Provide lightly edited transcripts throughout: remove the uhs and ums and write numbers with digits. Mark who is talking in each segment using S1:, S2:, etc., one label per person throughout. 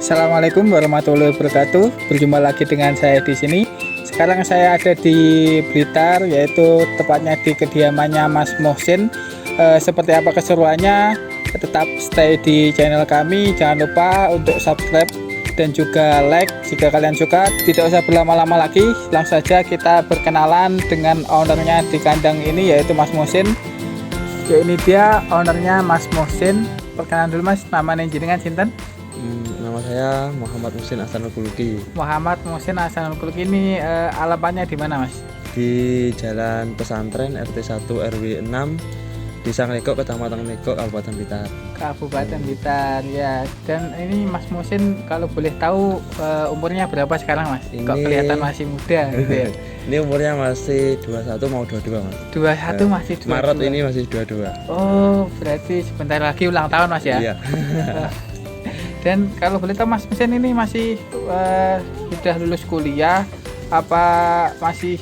S1: Assalamualaikum warahmatullahi wabarakatuh. Berjumpa lagi dengan saya di sini. Sekarang saya ada di Blitar, yaitu tepatnya di kediamannya Mas Mohsin. Seperti apa keseruannya? Tetap stay di channel kami. Jangan lupa untuk subscribe dan juga like jika kalian suka. Tidak usah berlama-lama lagi, langsung saja kita berkenalan dengan ownernya di kandang ini, yaitu Mas Mohsin. Ya, ini dia ownernya Mas Mohsin. Perkenalan dulu Mas, namanya jenengan sinten?
S2: Nama saya Muhammad Mohsin Ahsanul Khuluqi.
S1: Muhammad Mohsin Ahsanul Khuluqi ini alamatnya di mana Mas?
S2: Di Jalan Pesantren RT 1 RW 6 Desa Nglekok, Kecamatan Nglekok, Kabupaten Blitar.
S1: Kabupaten Blitar ya. Dan ini Mas Mohsin kalau boleh tahu umurnya berapa sekarang Mas? Kok kelihatan masih muda gitu ya?
S2: Ini umurnya masih 21 mau 22 Mas.
S1: 21 masih 22.
S2: Maret ini masih 22.
S1: Oh, berarti sebentar lagi ulang tahun Mas ya?
S2: Iya.
S1: Dan kalau boleh tahu Mas Mohsin ini masih sudah lulus kuliah apa masih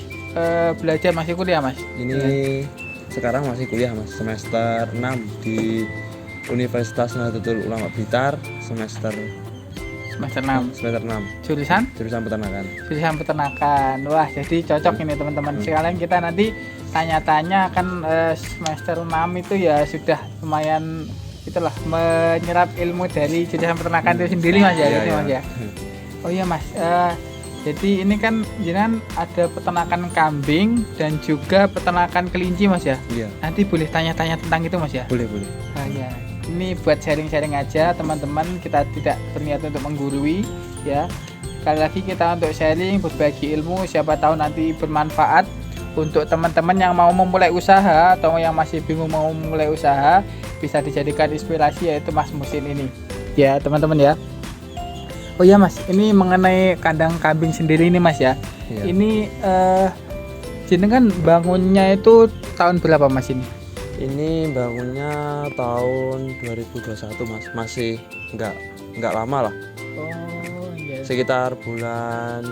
S1: belajar, masih kuliah Mas?
S2: Ini sekarang masih kuliah Mas, semester 6 di Universitas Nahdlatul Ulama Blitar, semester
S1: 6. Jurusan
S2: peternakan.
S1: Jurusan peternakan. Wah, jadi cocok ini teman-teman. Sekalian kita nanti tanya-tanya kan semester 6 itu ya sudah lumayan itulah menyerap ilmu dari jurusan peternakan itu sendiri Mas ya, gitu Mas ya. Oh iya Mas, jadi ini kan jenengan ada peternakan kambing dan juga peternakan kelinci Mas ya.
S2: Iya.
S1: Nanti boleh tanya-tanya tentang itu Mas ya.
S2: Boleh.
S1: Ya. Ini buat sharing-sharing aja teman-teman, kita tidak berniat untuk menggurui ya. Sekali lagi kita untuk sharing, berbagi ilmu, siapa tahu nanti bermanfaat untuk teman-teman yang mau memulai usaha atau yang masih bingung mau memulai usaha, bisa dijadikan inspirasi yaitu Mas Mohsin ini. Ya, teman-teman ya. Oh ya Mas, ini mengenai kandang kambing sendiri ini Mas ya.
S2: Iya.
S1: Ini jenengan bangunnya itu tahun berapa Mas ini?
S2: Ini bangunnya tahun 2021 Mas, masih nggak lama lah,
S1: Oh iya.
S2: sekitar bulan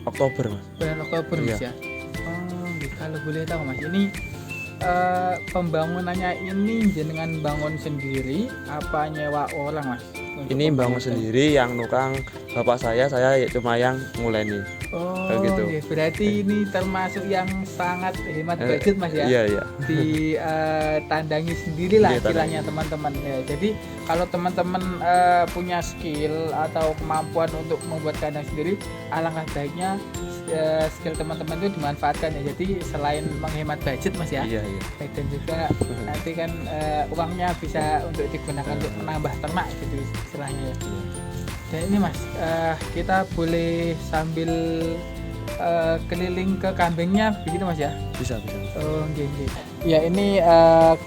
S2: Oktober Mas.
S1: Bulan Oktober Mas
S2: Iya.
S1: ya. Oh, kalau boleh tahu Mas, ini pembangunannya ini jenengan bangun sendiri apa nyewa orang Mas?
S2: Ini bangun sendiri, yang nukang bapak saya ya cuma yang nguleni.
S1: Oh
S2: gitu.
S1: iya. Berarti ini termasuk yang sangat hemat budget Mas ya.
S2: Iya.
S1: Tandangi sendiri lah
S2: Iya,
S1: istilahnya
S2: tandangi.
S1: teman-teman ya. Jadi kalau teman-teman punya skill atau kemampuan untuk membuat kandang sendiri, alangkah baiknya skill teman-teman itu dimanfaatkan ya. Jadi selain menghemat budget Mas ya,
S2: Iya.
S1: dan juga nanti kan uangnya bisa untuk digunakan untuk menambah ternak gitu istilahnya ya. Dan ini Mas, kita boleh sambil keliling ke kambingnya begitu Mas ya?
S2: Bisa.
S1: Oh, nggih. Ya ini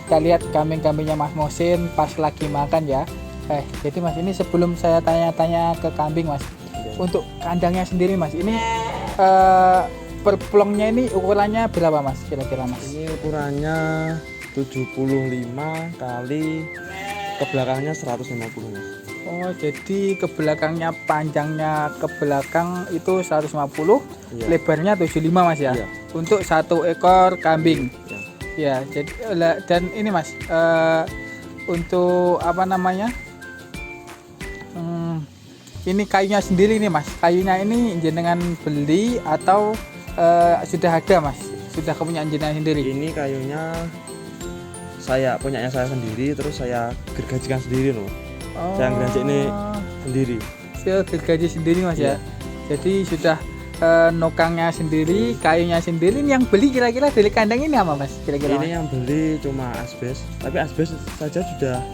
S1: kita lihat kambing-kambingnya Mas Mohsin pas lagi makan ya. Jadi Mas, ini sebelum saya tanya-tanya ke kambing Mas, untuk kandangnya sendiri Mas, ini per plongnya ini ukurannya berapa Mas kira-kira Mas?
S2: Ini ukurannya 75 kali ke belakangnya 150 Mas.
S1: Oh, jadi ke belakangnya, panjangnya ke belakang itu 150,
S2: Iya.
S1: lebarnya 75 Mas ya.
S2: Iya.
S1: Untuk satu ekor kambing.
S2: Iya.
S1: Ya, jadi dan ini Mas, untuk apa namanya? Ini kayunya sendiri nih Mas. Kayunya ini jenengan beli atau sudah ada Mas? Sudah kepunyaan jenengan sendiri?
S2: Ini kayunya punyanya saya sendiri, terus saya gergajikan sendiri loh.
S1: Oh.
S2: Saya gergaji ini sendiri.
S1: Saya gergaji sendiri Mas ya.
S2: Iya.
S1: Jadi sudah nokangnya sendiri, kayunya sendiri. Ini yang beli kira-kira dari kandang ini apa Mas? Kira-kira
S2: Ini
S1: Mas?
S2: yang beli cuma asbes, tapi asbes saja sudah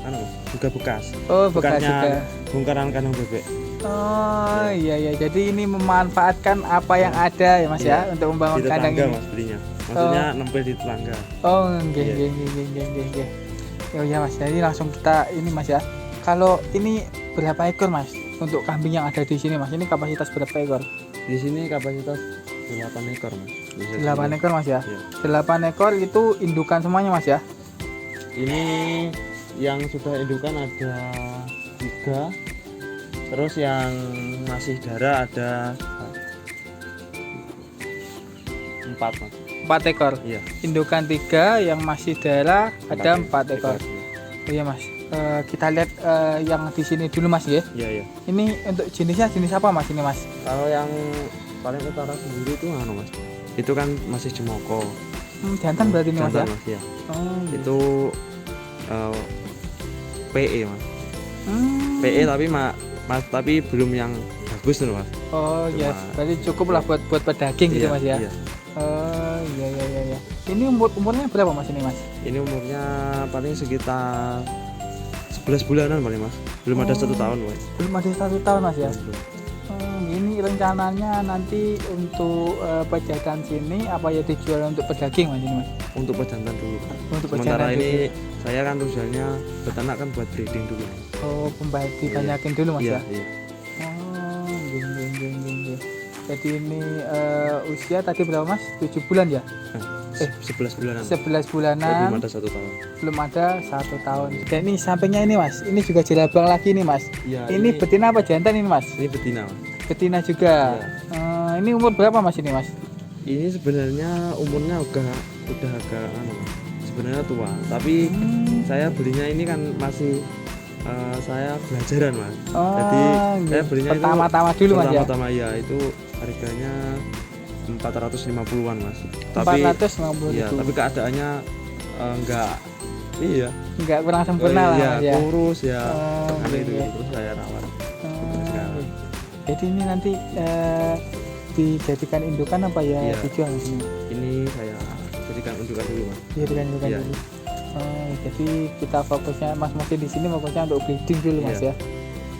S2: juga bekas.
S1: Oh, bekas
S2: Bekasnya
S1: juga.
S2: bongkaran kandang bebek.
S1: Oh iya. Jadi ini memanfaatkan apa yang ada ya Mas ya
S2: Iya.
S1: untuk membangun
S2: Di
S1: kandang
S2: tetangga
S1: ini.
S2: Mas belinya. Maksudnya nempel di tetangga.
S1: Oh, nggih.
S2: Iya.
S1: Ya Mas, jadi langsung kita ini Mas ya. Kalau ini berapa ekor Mas untuk kambing yang ada di sini Mas? Ini kapasitas berapa ekor?
S2: Di sini kapasitas 8 ekor Mas.
S1: 8 ekor Mas ya.
S2: Iya.
S1: 8 ekor itu indukan semuanya Mas ya.
S2: Ini yang sudah indukan ada 3. Terus yang masih darah ada 4 Mas.
S1: 4 ekor.
S2: Iya.
S1: Indukan 3, yang masih darah ada 4 ekor.
S2: Iya.
S1: Oh iya Mas. kita lihat yang di sini dulu Mas ya.
S2: Iya, iya.
S1: Ini untuk jenisnya jenis apa Mas ini Mas?
S2: Kalau yang paling utara sendiri itu Mas. Itu kan masih Jemoko.
S1: Jantan berarti ini Mas ya?
S2: Jantan, Mas ya.
S1: Oh,
S2: Itu PE Mas.
S1: Hmm.
S2: PE tapi Mas tapi belum yang bagus tuh Mas.
S1: Oh ya,
S2: Cuma-
S1: berarti cukup lah buat pedaging gitu
S2: Iya,
S1: Mas ya.
S2: iya.
S1: Oh iya. Ini umurnya berapa Mas ini Mas?
S2: Ini umurnya paling sekitar 11 bulanan paling Mas. Belum ada 1 tahun Mas.
S1: Belum ada 1 tahun Mas ya.
S2: Belum.
S1: Ini rencananya nanti untuk pejantan sini apa ya dijual untuk pedaging Mas ini Mas?
S2: Untuk pejantan dulu.
S1: Untuk
S2: Sementara
S1: pejantan
S2: ini saya kan tujuannya beternak kan buat breeding dulu. Mas.
S1: Oh, pembagi
S2: Iya.
S1: banyakin dulu Mas
S2: Iya,
S1: ya.
S2: iya.
S1: Oh, iya. Jadi ini usia tadi berapa Mas? 7 bulan ya?
S2: Nah, 11 bulanan.
S1: 11
S2: Belum
S1: bulanan.
S2: ada 1 tahun.
S1: Belum ada 1 tahun. Dan ini sampingnya ini Mas. Ini juga jelabang lagi nih Mas.
S2: Iya,
S1: Ini betina apa jantan ini Mas?
S2: ini betina Mas.
S1: Betina juga. Ini umur berapa Mas ini Mas?
S2: Ini sebenarnya umurnya udah agak Mas. Sebenarnya tua, tapi saya belinya ini kan masih saya belajaran Mas.
S1: Oh,
S2: Jadi
S1: iya.
S2: saya belinya itu
S1: Pertama-tama dulu Mas ya.
S2: pertama-tama ya itu harganya 450-an Mas. Tapi
S1: 450
S2: iya,
S1: ribu.
S2: tapi keadaannya enggak
S1: Enggak kurang sempurna lah
S2: iya,
S1: Mas ya.
S2: kurus ya.
S1: Oh,
S2: Karena itu
S1: iya.
S2: terus saya rawat.
S1: Oh, jadi ini nanti dijadikan indukan apa ya
S2: Iya.
S1: dijual Mas ini?
S2: Ini saya jadikan undukan dulu Mas.
S1: Dijadikan indukan
S2: Iya.
S1: dulu. Oh, jadi kita fokusnya Mas masih di sini fokusnya untuk breeding dulu Mas
S2: Iya.
S1: ya.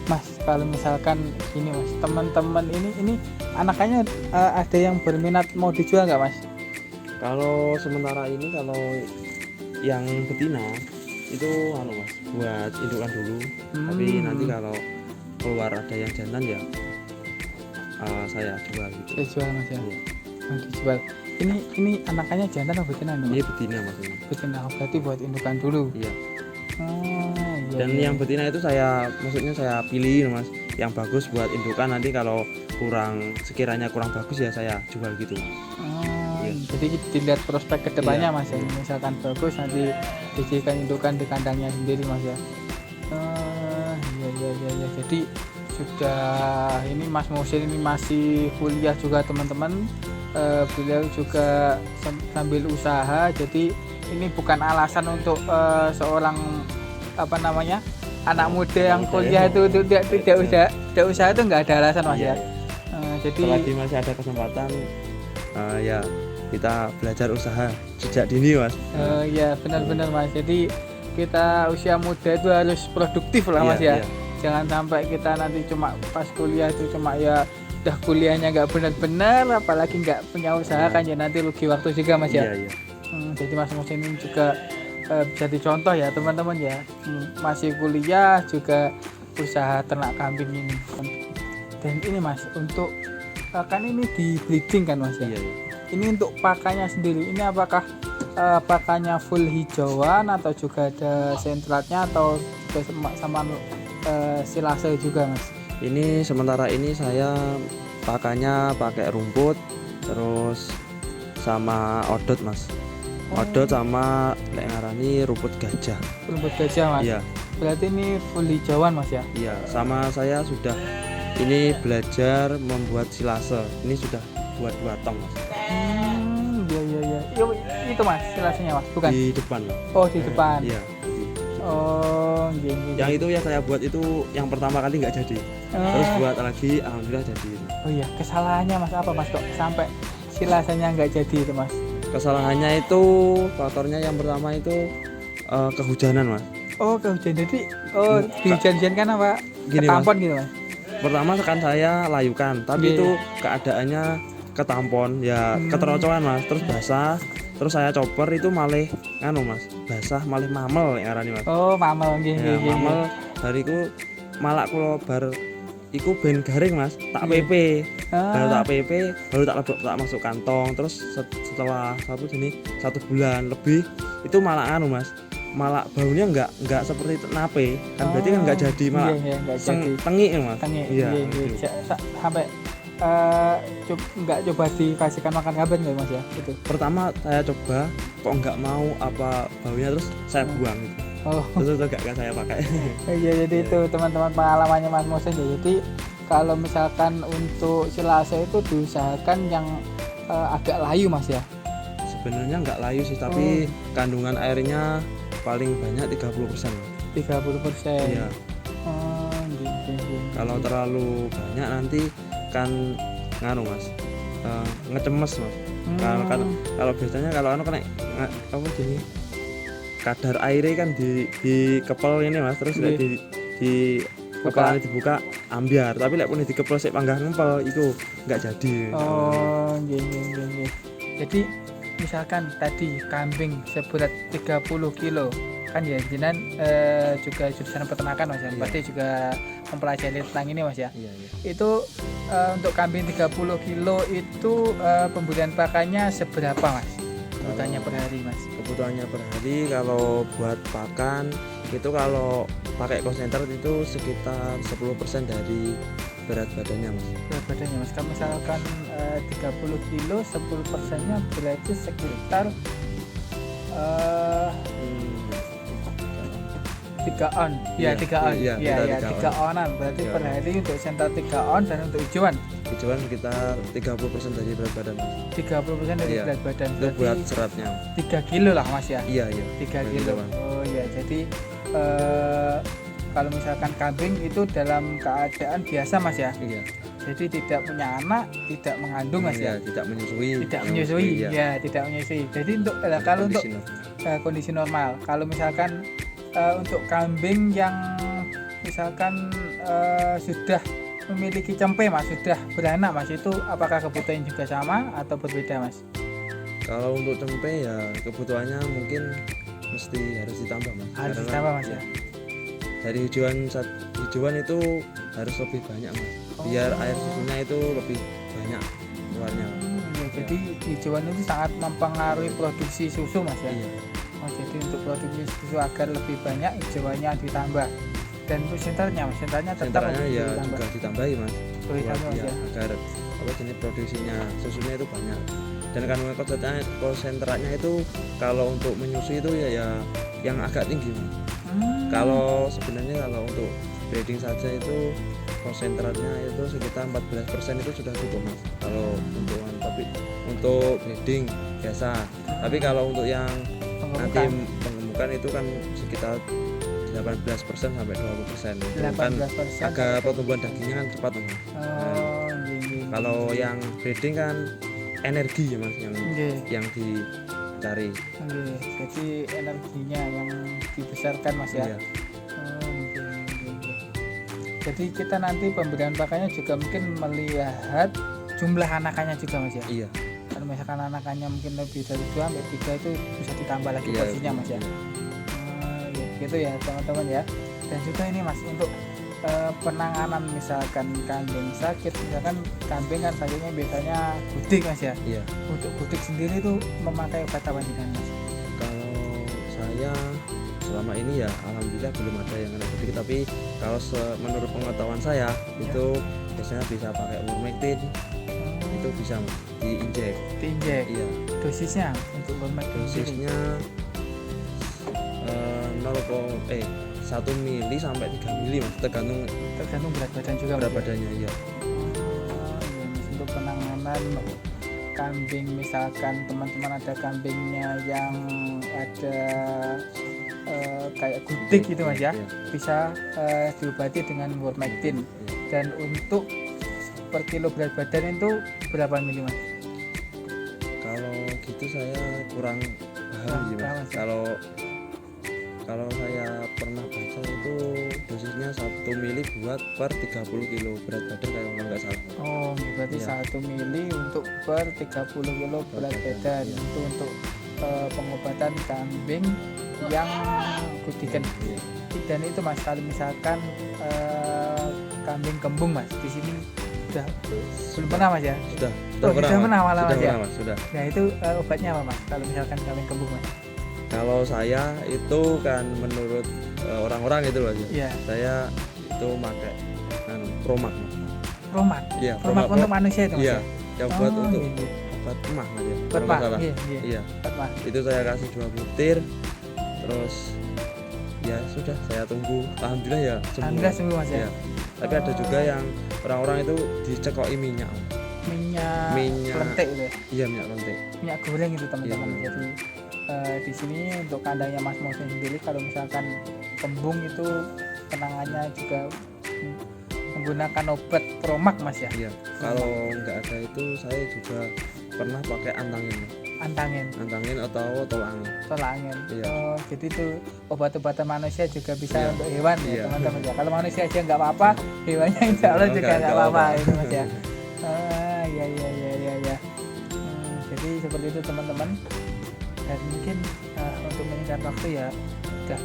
S1: Mas kalau misalkan ini Mas teman-teman ini anakannya ada yang berminat mau dijual nggak Mas?
S2: Kalau sementara ini kalau yang betina itu Mas buat indukan dulu. Tapi nanti kalau keluar ada yang jantan ya saya jual gitu.
S1: Dijual Mas ya.
S2: Iya.
S1: Oh, dijual. Ini anakannya jantan atau betina nih Mas?
S2: Ini betina Mas ini.
S1: Betina, oh, berarti buat indukan dulu.
S2: Iya.
S1: Oh, iya.
S2: Dan
S1: iya.
S2: yang betina itu maksudnya saya pilih Mas yang bagus buat indukan, nanti kalau sekiranya kurang bagus ya saya jual gitu Mas.
S1: Oh,
S2: Iya.
S1: jadi dilihat prospek kedepannya
S2: Iya.
S1: Mas ya. Misalkan bagus nanti dijadikan indukan di kandangnya sendiri Mas ya. Oh, iya. Jadi sudah ini Mas Muhsin ini masih kuliah juga teman-teman. Beliau juga sambil usaha. Jadi ini bukan alasan untuk seorang anak muda yang kuliah itu tidak usaha itu nggak ada alasan Mas
S2: Iya,
S1: ya. Jadi
S2: selagi masih ada kesempatan ya kita belajar usaha sejak dini Mas.
S1: ya benar-benar Mas. Jadi kita usia muda itu harus produktif lah Mas ya.
S2: Iya.
S1: Jangan sampai kita nanti cuma pas kuliah itu cuma ya udah kuliahnya nggak benar-benar, apalagi nggak punya usaha kan ya nanti rugi waktu juga Mas ya.
S2: Iya.
S1: Jadi Mas Muhsin ini juga bisa dicontoh ya teman-teman ya. Masih kuliah juga usaha ternak kambing ini. Dan ini Mas untuk kan ini di breeding kan Mas ya.
S2: Iya.
S1: Ini untuk pakannya sendiri, ini apakah pakannya full hijauan atau juga ada sentratnya atau juga sama silase juga Mas?
S2: Ini sementara ini saya pakannya pakai rumput terus sama odot Mas. Odot sama lek ngarani rumput gajah.
S1: Rumput gajah Mas?
S2: Iya.
S1: Berarti ini full hijauan Mas ya?
S2: Iya, sama saya sudah ini belajar membuat silase. Ini sudah buat 2 tong Mas.
S1: Iya. Itu Mas silasenya Mas, bukan?
S2: Di depan Mas.
S1: Oh di depan.
S2: Iya.
S1: Oh iya.
S2: Yang itu ya saya buat itu yang pertama kali nggak jadi. Terus buat lagi alhamdulillah jadi.
S1: Oh iya, kesalahannya Mas apa Mas kok sampai silasenya nggak jadi itu Mas?
S2: Kesalahannya itu faktornya yang pertama itu kehujanan Mas.
S1: Oh kehujanan, jadi dihujan-hujankan apa?
S2: Gini,
S1: Ketampon gitu Mas?
S2: Pertama kan saya layukan, tapi
S1: Iya.
S2: itu keadaannya ketampon ya keterocokan Mas, terus basah, terus saya chopper itu malah Mas, basah malah mamel yang ngarani Mas.
S1: Oh mamel
S2: Ya,
S1: nggih.
S2: mamel bariku malah kula bar iku ben garing Mas, tak
S1: Iya.
S2: PP. Baru tak PP, baru tak masuk kantong, terus setelah 1 bulan lebih itu malah Mas. Malah baunya enggak seperti nape. Kan berarti kan enggak jadi malah
S1: Iya, nggak jadi.
S2: tengik Mas.
S1: Tengik,
S2: Iya.
S1: iya. Sampai nggak coba dikasihkan makan kabar nggak Mas ya? Itu.
S2: Pertama saya coba kok nggak mau apa baunya terus saya buang gitu.
S1: Oh.
S2: Itu gak saya pakai.
S1: Iya, jadi itu teman-teman pengalamannya Mas Mohsen ya. Jadi kalau misalkan untuk silase itu diusahakan yang agak layu Mas ya.
S2: Sebenarnya nggak layu sih, tapi kandungan airnya paling banyak 30%.
S1: 30%.
S2: Iya.
S1: Oh, gitu.
S2: Kalau terlalu banyak nanti kan nganu Mas, ngecemes Mas. Kalau biasanya kalau anu kena apa jadi kadar airnya kan di kepel ini Mas, terus lek di kepalanya dibuka ambiar, tapi lek pun dikepel sik panggah ngempel itu nggak jadi.
S1: Oh, gini. Jadi misalkan tadi kambing seberat 30 kilo kan ya jenengan juga jurusan peternakan Mas ya.
S2: Iya.
S1: Pasti juga mempelajari tentang ini Mas ya.
S2: Iya.
S1: Itu untuk kambing 30 kilo itu pemberian pakannya seberapa Mas? Kebutuhannya per hari Mas?
S2: Kebutuhannya per hari kalau buat pakan itu kalau pakai konsentrat itu sekitar 10% dari berat badannya Mas.
S1: Berat badannya Mas, kalau misalkan 30 kilo 10%-nya berarti sekitar 3 on.
S2: Iya,
S1: 3 on.
S2: iya,
S1: Iya,
S2: kita
S1: 3 onan. Berarti
S2: 3
S1: per
S2: on.
S1: hari untuk sentral 3 on dan untuk hijauan
S2: Hijauan sekitar 30% dari berat badan Mas.
S1: 30% dari
S2: Iya.
S1: berat badan.
S2: Itu buat
S1: Berarti
S2: seratnya.
S1: 3 kilo lah Mas ya.
S2: Iya.
S1: 3
S2: 3
S1: kilo.
S2: kiloan.
S1: Oh iya, jadi kalau misalkan kambing itu dalam keadaan biasa Mas ya.
S2: Iya.
S1: Jadi tidak punya anak, tidak mengandung Mas ya.
S2: Tidak menyusui.
S1: Tidak menyusui.
S2: Iya.
S1: Ya, tidak menyusui. Jadi untuk kalau untuk
S2: Kondisi
S1: kondisi normal. Kalau misalkan untuk kambing yang misalkan sudah memiliki cempe Mas, sudah beranak Mas, itu apakah kebutuhannya juga sama atau berbeda Mas?
S2: Kalau untuk tempe ya kebutuhannya mungkin mesti harus ditambah Mas.
S1: Harus
S2: Karena
S1: ditambah Mas ya.
S2: Dari hijauan itu harus lebih banyak Mas. Biar air susunya itu lebih banyak keluarnya Mas.
S1: Ya, jadi hijauan itu sangat mempengaruhi produksi susu Mas ya.
S2: Iya.
S1: Oh, jadi untuk produksi susu agar lebih banyak hijauannya ditambah. Dan untuk senternya Mas, senternya tetap
S2: Sentralnya ya
S1: ditambah.
S2: juga ditambahi Mas.
S1: Oh, ditambah Mas
S2: Ya,
S1: ya.
S2: agar apa jenis produksinya susunya itu banyak. Dan kandungan konsentratnya itu kalau untuk menyusui itu ya yang agak tinggi Mas. Kalau sebenarnya kalau untuk breeding saja itu konsentratnya itu sekitar 14% itu sudah cukup Mas. Kalau tapi untuk breeding biasa. Tapi kalau untuk yang nanti pengemukan itu kan sekitar 18% sampai 20%. Itu kan
S1: 18%
S2: agar pertumbuhan dagingnya kan cepat Mas.
S1: Oh, iya.
S2: Kalau yang breeding kan energi ya Mas
S1: Nggih.
S2: yang dicari.
S1: Oke, jadi energinya yang dibesarkan Mas ya.
S2: Iya.
S1: Oke. Jadi kita nanti pemberian pakannya juga mungkin melihat jumlah anakannya juga Mas ya.
S2: Iya.
S1: Kalau misalkan anakannya mungkin lebih dari 2 sampai 3 itu bisa ditambah lagi
S2: Iya,
S1: porsinya Mas ya. Ya, gitu ya teman-teman ya. Dan juga ini Mas untuk penanganan misalkan kambing sakit, misalkan kambing kan sakitnya biasanya gudik Mas ya.
S2: Iya.
S1: Untuk gudik sendiri itu memakai obat apa dengan Mas?
S2: Kalau saya selama ini ya alhamdulillah belum ada yang kena gudik, tapi kalau menurut pengetahuan saya itu biasanya bisa pakai Ivermectin, itu bisa Mas, diinjek. Iya.
S1: Dosisnya untuk Ivermectin sendiri?
S2: Dosisnya 1 mili sampai 3 mili Mas, tergantung
S1: berat badan juga
S2: berat
S1: Mas ya?
S2: badannya. Iya.
S1: Ya, Mas, untuk penanganan kambing misalkan teman-teman ada kambingnya yang ada kayak gudik gitu Mas ya,
S2: Iya.
S1: bisa diobati dengan Ivermectin.
S2: Iya.
S1: Dan untuk per kilo berat badan itu berapa mili Mas?
S2: Kalau gitu saya kurang paham sih
S1: Kurang
S2: Mas.
S1: paham, ya?
S2: Kalau saya pernah baca itu dosisnya 1 mili buat per 30 kilo berat badan kalau nggak salah.
S1: Oh, berarti
S2: Iya.
S1: 1 mili untuk per 30 kilo berat badan.
S2: Iya.
S1: Itu untuk pengobatan kambing yang gudikan.
S2: Iya.
S1: Dan itu Mas, kalau misalkan kambing kembung Mas, di sini sudah belum pernah Mas ya?
S2: Sudah
S1: pernah malah Mas ya?
S2: pernah, Mas, sudah.
S1: Nah itu obatnya apa Mas? Kalau misalkan kambing kembung Mas?
S2: Kalau saya itu kan menurut orang-orang itu loh
S1: Iya.
S2: saya itu pakai Promak Mas.
S1: Promak.
S2: Iya,
S1: Promak untuk manusia itu Mas
S2: Iya,
S1: ya?
S2: yang buat
S1: Oh,
S2: untuk
S1: gitu.
S2: obat emah Mas ya.
S1: Obat
S2: kalau
S1: emah,
S2: nggak salah.
S1: iya.
S2: Iya.
S1: Obat emah.
S2: Itu saya kasih 2 butir terus ya sudah saya tunggu, alhamdulillah ya sembuh.
S1: Alhamdulillah sembuh Mas ya.
S2: Ya. Tapi ada juga yang orang-orang itu dicekoki minyak.
S1: Minyak lentik itu ya.
S2: Iya, minyak lentik.
S1: Minyak goreng itu teman-teman.
S2: Iya.
S1: Jadi di sini untuk kandangnya Mas Mohsin sendiri kalau misalkan kembung itu penanganannya juga menggunakan obat Promak Mas ya.
S2: Iya. Kalau nggak ada itu saya juga pernah pakai
S1: Antangin
S2: atau tolak angin. Iya.
S1: Oh, jadi itu obat-obatan manusia juga bisa
S2: Iya.
S1: untuk hewan ya
S2: Iya.
S1: teman-teman ya. Kalau manusia aja nggak apa-apa, hewannya insya Allah juga nggak apa-apa itu Mas ya. Ya. Jadi seperti itu teman-teman. Dan mungkin untuk menyingkat waktu ya sudah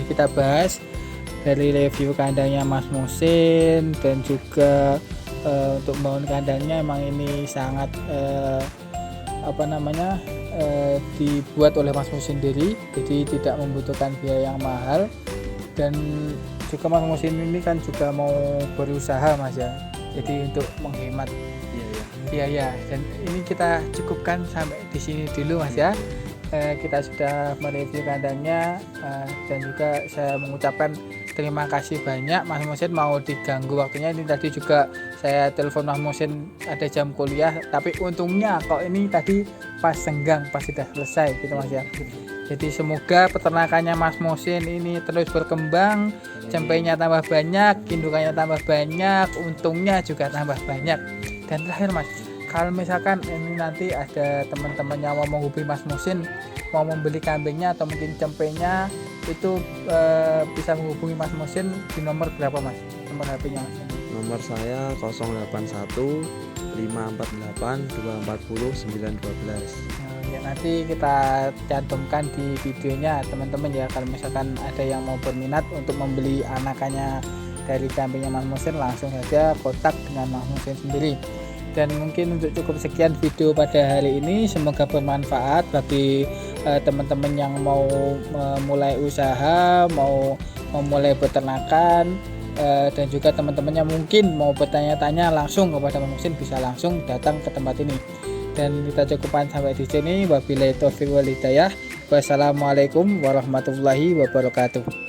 S1: kita bahas dari review kandangnya Mas Mohsin, dan juga untuk membangun kandangnya emang ini sangat dibuat oleh Mas Mohsin sendiri, jadi tidak membutuhkan biaya yang mahal. Dan juga Mas Mohsin ini kan juga mau berusaha Mas ya, jadi untuk menghemat biaya. Dan ini kita cukupkan sampai di sini dulu Mas ya. Kita sudah mereview kandangnya, dan juga saya mengucapkan terima kasih banyak Mas Mohsin mau diganggu waktunya. Ini tadi juga saya telepon Mas Mohsin ada jam kuliah, tapi untungnya kok ini tadi pas senggang, pas sudah selesai gitu Mas ya. Jadi semoga peternakannya Mas Mohsin ini terus berkembang, cempenya tambah banyak, indukannya tambah banyak, untungnya juga tambah banyak. Dan terakhir Mas, kalau misalkan ini nanti ada teman-teman yang mau menghubungi Mas Mohsin, mau membeli kambingnya atau mungkin cempenya, itu bisa menghubungi Mas Mohsin di nomor berapa Mas? Nomor HP-nya Mas?
S2: Nomor saya 081 548 240 912.
S1: Ya, nanti kita cantumkan di videonya teman-teman ya. Kalau misalkan ada yang mau berminat untuk membeli anakannya dari kambingnya Mas Mohsin, langsung saja kontak dengan Mas Mohsin sendiri. Dan mungkin untuk cukup sekian video pada hari ini, semoga bermanfaat bagi teman-teman yang mau memulai usaha, mau memulai peternakan, dan juga teman-teman yang mungkin mau bertanya-tanya langsung kepada Mas Mohsin, bisa langsung datang ke tempat ini. Dan kita cukupkan sampai di sini. Wabillahi taufiq wal hidayah. Wassalamualaikum warahmatullahi wabarakatuh.